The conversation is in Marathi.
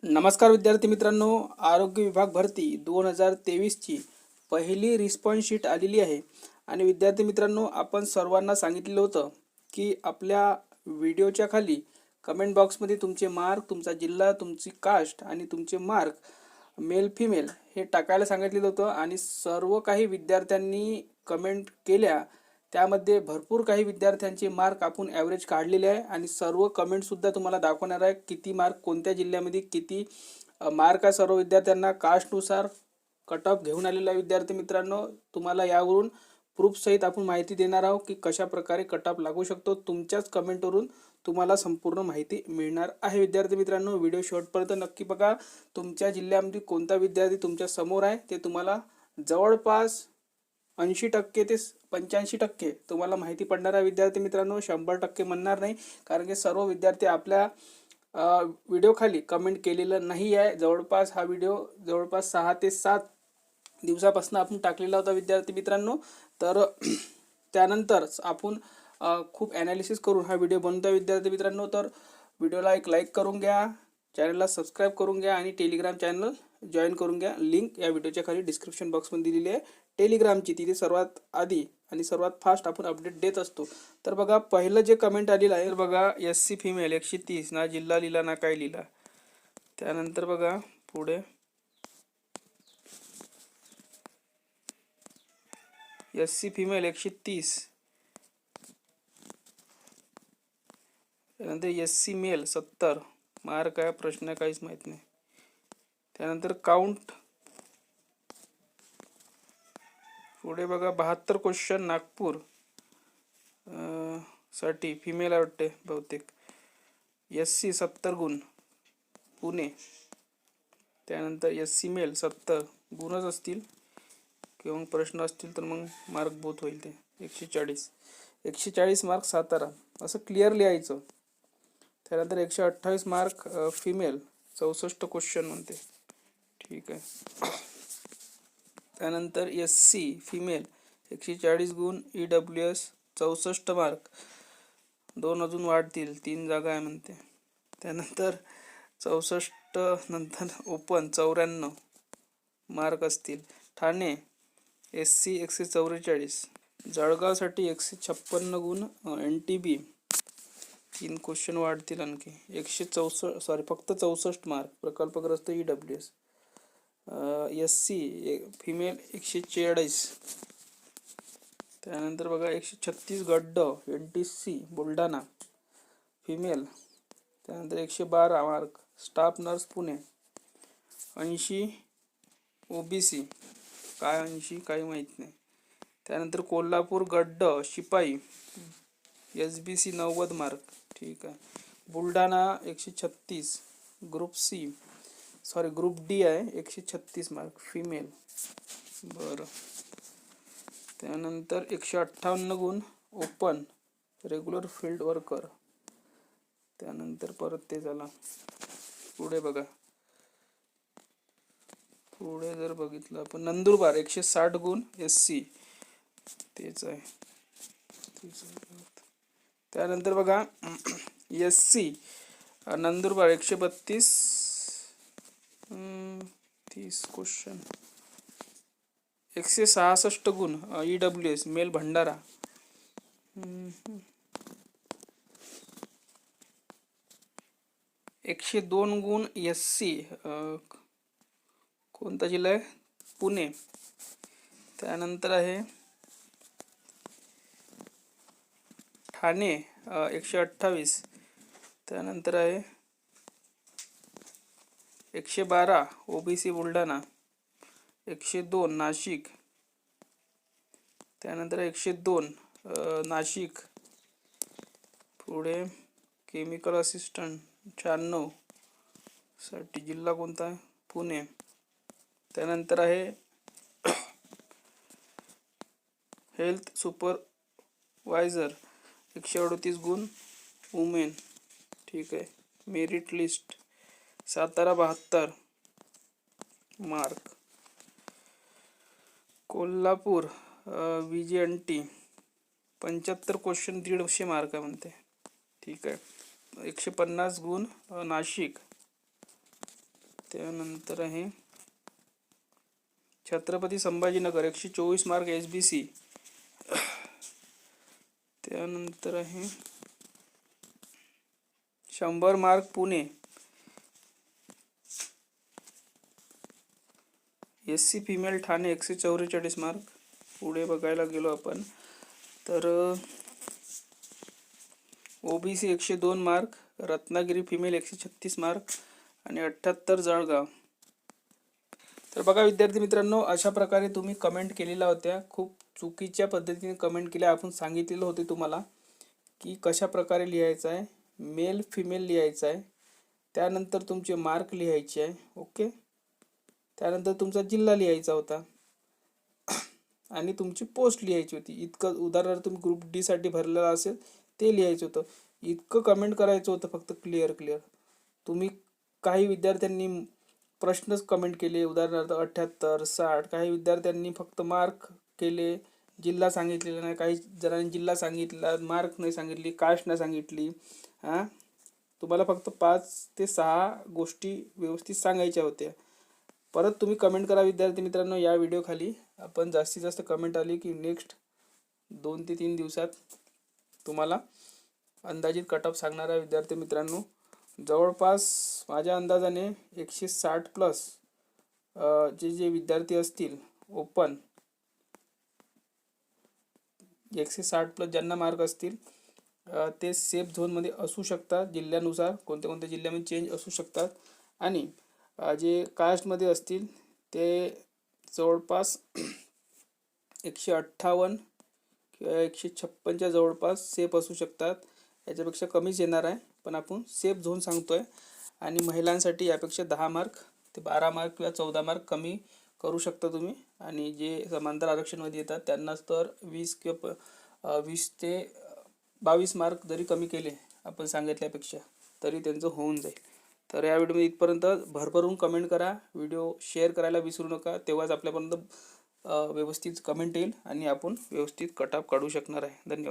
नमस्कार विद्यार्थी मित्रांनो, आरोग्य विभाग भरती 2023ची पहिली रिस्पॉन्स शीट आलेली आहे. आणि विद्यार्थी मित्रांनो, आपण सर्वांना सांगितलेलं होतं की आपल्या व्हिडिओच्या खाली कमेंट बॉक्समध्ये तुमचे मार्क, तुमचा जिल्हा, तुमची कास्ट आणि तुमचे मार्क मेल फिमेल हे टाकायला सांगितलेलं होतं. आणि सर्व काही विद्यार्थ्यांनी कमेंट केल्या. त्यामध्ये भरपूर काही विद्यार्थ्यांचे मार्क आपण ॲव्हरेज काढलेले आहे आणि सर्व कमेंटसुद्धा तुम्हाला दाखवणार आहे किती मार्क कोणत्या जिल्ह्यामध्ये किती मार्क आहे. सर्व विद्यार्थ्यांना कास्टनुसार कट ऑफ घेऊन आलेला आहे. विद्यार्थी मित्रांनो, तुम्हाला यावरून प्रूफसहित आपण माहिती देणार आहोत की कशा प्रकारे कट ऑफ लागू शकतो. तुमच्याच कमेंटवरून तुम्हाला संपूर्ण माहिती मिळणार आहे. विद्यार्थी मित्रांनो, व्हिडिओ शेवटपर्यंत नक्की बघा. तुमच्या जिल्ह्यामध्ये कोणता विद्यार्थी तुमच्या समोर आहे ते तुम्हाला जवळपास 80% ते 85% तुम्हाला माहिती पडणार आहे. विद्यार्थी मित्रांनो, 100% म्हणणार नाही, कारण की सर्व विद्यार्थी आपल्या व्हिडिओ खाली कमेंट केलेलं नाही आहे. जवळपास हा व्हिडिओ जवळपास 6 ते 7 दिवसापासून आपण टाकलेला होता विद्यार्थी मित्रांनो. तर त्यानंतर आपण खूप ॲनालिसिस करून हा व्हिडिओ बनवतो विद्यार्थी मित्रांनो. तर व्हिडिओला एक लाईक करून घ्या, चॅनलला सबस्क्राईब करून घ्या आणि टेलिग्राम चॅनल जॉईन करून घ्या. लिंक या व्हिडिओच्या खाली डिस्क्रिप्शन बॉक्समध्ये दिलेली आहे टेलिग्रामची. तिथे सर्वात आधी आणि सर्वात फास्ट आपण अपडेट देत असतो. तर बघा, पहिलं जे कमेंट आलेलं आहे बघा, SC फिमेल 130, ना जिल्हा लिहिला ना काय लिहिला. त्यानंतर बघा पुढे SC फिमेल 130, त्यानंतर SC मेल 70 मार्क आहे, प्रश्न काहीच माहीत नाही. त्यानंतर काउंट पुढे बघा 72 क्वेश्चन नागपूर साठी फिमेल आहे वाटते बहुतेक. SC 70 गुण पुणे. त्यानंतर SC मेल 70 गुणच असतील किंवा प्रश्न असतील तर मग मार्क बहुत होईल. ते 140 मार्क सातारा असं क्लिअर लिहायचं. त्यानंतर 128 मार्क फिमेल 64 क्वेश्चन म्हणते. ठीक आहे. त्यानंतर SC फिमेल 140 गुण EWS 64 मार्क, 2 अजून वाढतील, 3 जागा आहे म्हणते. त्यानंतर 64 नंतर ओपन 94 मार्क असतील. ठाणे SC 144, जळगावसाठी 156 गुण NTB 3 क्वेश्चन वाढतील आणखी. 164 फक्त 64 मार्क प्रकल्पग्रस्त EWS. SC female 140. त्यानंतर बघा 136 गड्ड NTC बुलढाणा फिमेल. त्यानंतर 112 mark staff nurse Pune. 80 OBC, काय 80 काही माहीत नाही. त्यानंतर कोल्हापूर गड्ड शिपाई SBC 90 मार्क. ठीक आहे. बुलढाणा 136 ग्रुप ग्रुप D आहे, 136 मार्क फिमेल. बरं. त्यानंतर 158 गुण ओपन रेग्युलर फील्ड वर्कर. त्यानंतर परत ते झाला. पुढे बघा, पुढे जर बघितलं आपण नंदुरबार 160 गुण SC तेच आहे. त्यानंतर बघा SC नंदुरबार 132 30 क्वेश्चन 166 गुण EWS मेल भंडारा. 102 गुण SC कोणता जिल्हा आहे? पुणे. त्यानंतर आहे ठाणे 128. त्यानंतर आहे 112 OBC बुलढाणा. 102 नाशिक. त्यानंतर 102 नाशिक. पुढे केमिकल असिस्टंट 96 साठी जिल्हा कोणता आहे? पुणे. त्यानंतर आहे हेल्थ सुपरवायझर 138 गुण वुमेन. ठीक आहे. Merit list Satara 72 mark. Kolhapur VGNT 75 question 150 mark आहे म्हणते. ठीक आहे. 150 गुण नाशिक. त्यानंतर आहे छत्रपती संभाजीनगर 124 मार्क SBC. त्यानंतर आहे 100 mark Pune SC female Thane 144 mark. पुढे बघायला गेलो आपण तर OBC 102 mark Ratnagiri female 136 mark आणि 78 जळगाव. तर बघा विद्यार्थी मित्रांनो, अशा प्रकारे तुम्ही कमेंट केलेल्या होत्या. खूप चुकीच्या पद्धतीने कमेंट केल्या. आपण सांगितलेलं होते तुम्हाला की कशा प्रकारे लिहायचं आहे, मेल फिमेल लिहायचं आहे, त्यानंतर तुमचे मार्क लिहायचे आहे. ओके, त्यानंतर तुमचा जिल्हा लिहायचा होता आणि तुमची पोस्ट लिहायची होती. इतकं उदाहरणार्थ तुम्ही ग्रुप डी साठी भरलेला असेल ते लिहायचं होतं. इतकं कमेंट करायचं होतं फक्त क्लिअर. तुम्ही काही विद्यार्थ्यांनी प्रश्नच कमेंट केले, उदाहरणार्थ 78, 60. काही विद्यार्थ्यांनी फक्त मार्क केले, जिल्हा सांगितलेला नाही. काही जणांनी जिल्हा सांगितला, मार्क नाही सांगितली, कास्ट नाही सांगितली. तुम्हाला फक्त 5 ते 6 गोष्टी व्यवस्थित सांगायच्या होत्या. परत तुम्ही कमेंट करा विद्यार्थी मित्रांनो. या व्हिडिओ खाली आपण जास्तीत जास्त कमेंट आली की नेक्स्ट 2 ते 3 दिवसात तुम्हाला अंदाजित कट ऑफ सांगणार आहे. विद्यार्थी मित्रांनो, जवळपास माझ्या अंदाजाने 160 प्लस जे विद्यार्थी असतील ओपन, 160 प्लस ज्यांना मार्क असतील ते सेफ झोनमध्ये असू शकतात. जिल्ह्यानुसार कोणत्या कोणत्या जिल्ह्यामध्ये चेंज असू शकतात. आणि जे कास्टमध्ये असतील ते जवळपास 158 किंवा 156च्या जवळपास सेफ असू शकतात. याच्यापेक्षा कमीच येणार आहे, पण आपण सेफ झोन सांगतोय. आणि महिलांसाठी यापेक्षा 10 मार्क ते 12 मार्क किंवा 14 मार्क कमी करू शकता तुम्ही. आणि जे समांतर आरक्षणमध्ये येतात त्यांनाच तर 20 ते 22 मार्क जरी कमी केले आपण सांगितल्यापेक्षा तरी त्यांचं होऊन जाईल. तर या व्हिडिओमध्ये इथपर्यंत. भरभरून कमेंट करा, व्हिडिओ शेअर करायला विसरू नका. तेव्हाच आपल्यापर्यंत व्यवस्थित कमेंट येईल आणि आपण व्यवस्थित कट ऑफ काढू शकणार आहे. धन्यवाद.